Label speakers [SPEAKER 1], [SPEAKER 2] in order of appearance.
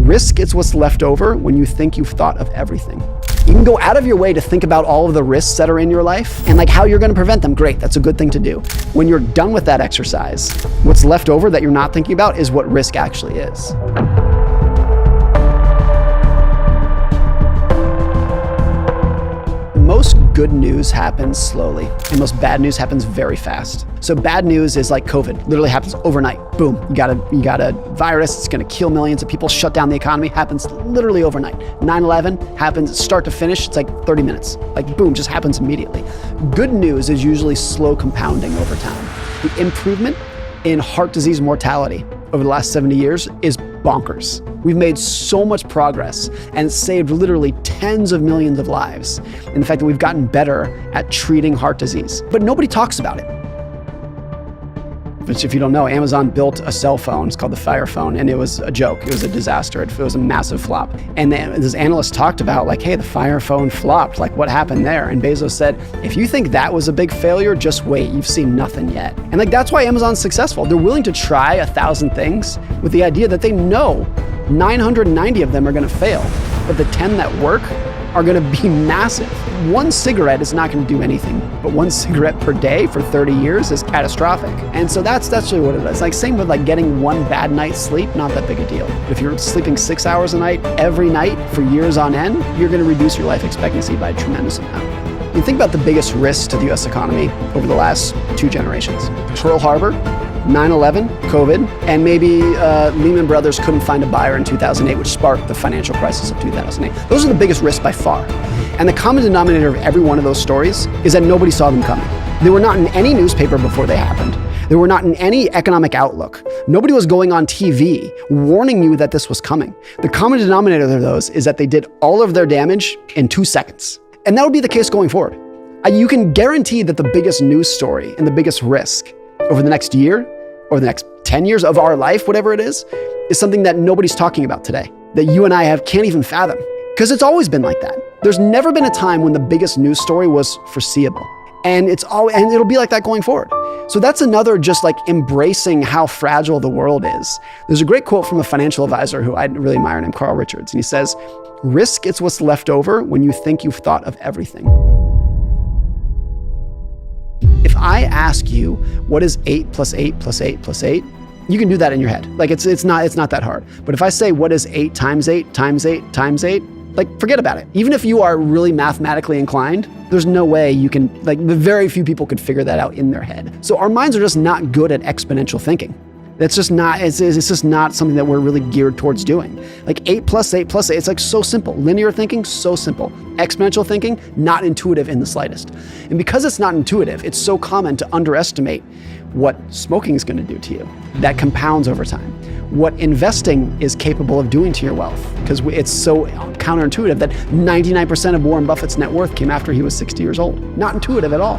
[SPEAKER 1] Risk is what's left over when you think you've thought of everything. You can go out of your way to think about all of the risks that are in your life and like how you're going to prevent them. Great, that's a good thing to do. When you're done with that exercise, what's left over that you're not thinking about is what risk actually is. Most good news happens slowly, and most bad news happens very fast. So bad news is like COVID, literally happens overnight. Boom, you got a virus, it's gonna kill millions of people, shut down the economy, happens literally overnight. 9/11 happens start to finish, it's like 30 minutes. Like boom, just happens immediately. Good news is usually slow compounding over time. The improvement in heart disease mortality over the last 70 years is bonkers. We've made so much progress and saved literally tens of millions of lives in the fact that we've gotten better at treating heart disease. But nobody talks about it. Which, if you don't know, Amazon built a cell phone. It's called the Fire Phone, and it was a joke. It was a disaster. It was a massive flop. And then this analyst talked about like, hey, the Fire Phone flopped. Like, what happened there? And Bezos said, if you think that was a big failure, just wait. You've seen nothing yet. And like, that's why Amazon's successful. They're willing to try 1,000 things with the idea that they know 990 of them are going to fail, but the 10 that work are going to be massive. One cigarette is not going to do anything, but one cigarette per day for 30 years is catastrophic. And so that's really what it is. Like same with like getting one bad night's sleep, not that big a deal. But if you're sleeping 6 hours a night, every night for years on end, you're going to reduce your life expectancy by a tremendous amount. You think about the biggest risks to the US economy over the last 2 generations. Pearl Harbor, 9/11, COVID, and maybe Lehman Brothers couldn't find a buyer in 2008, which sparked the financial crisis of 2008. Those are the biggest risks by far. And the common denominator of every one of those stories is that nobody saw them coming. They were not in any newspaper before they happened. They were not in any economic outlook. Nobody was going on TV warning you that this was coming. The common denominator of those is that they did all of their damage in 2 seconds. And that would be the case going forward. You can guarantee that the biggest news story and the biggest risk over the next year or the next 10 years of our life, whatever it is something that nobody's talking about today, that you and I can't even fathom. Because it's always been like that. There's never been a time when the biggest news story was foreseeable. And it'll be like that going forward. So that's another just like embracing how fragile the world is. There's a great quote from a financial advisor who I really admire named Carl Richards. And he says, risk is what's left over when you think you've thought of everything. If I ask you, what is 8 plus 8 plus 8 plus 8? You can do that in your head. Like it's not that hard. But if I say, what is 8 times 8 times 8 times 8? Like, forget about it. Even if you are really mathematically inclined, there's no way you can, like, very few people could figure that out in their head. So our minds are just not good at exponential thinking. It's just not something that we're really geared towards doing. Like 8 plus 8 plus 8, it's like so simple. Linear thinking, so simple. Exponential thinking, not intuitive in the slightest. And because it's not intuitive, it's so common to underestimate what smoking is going to do to you. That compounds over time. What investing is capable of doing to your wealth, because it's so counterintuitive that 99% of Warren Buffett's net worth came after he was 60 years old. Not intuitive at all.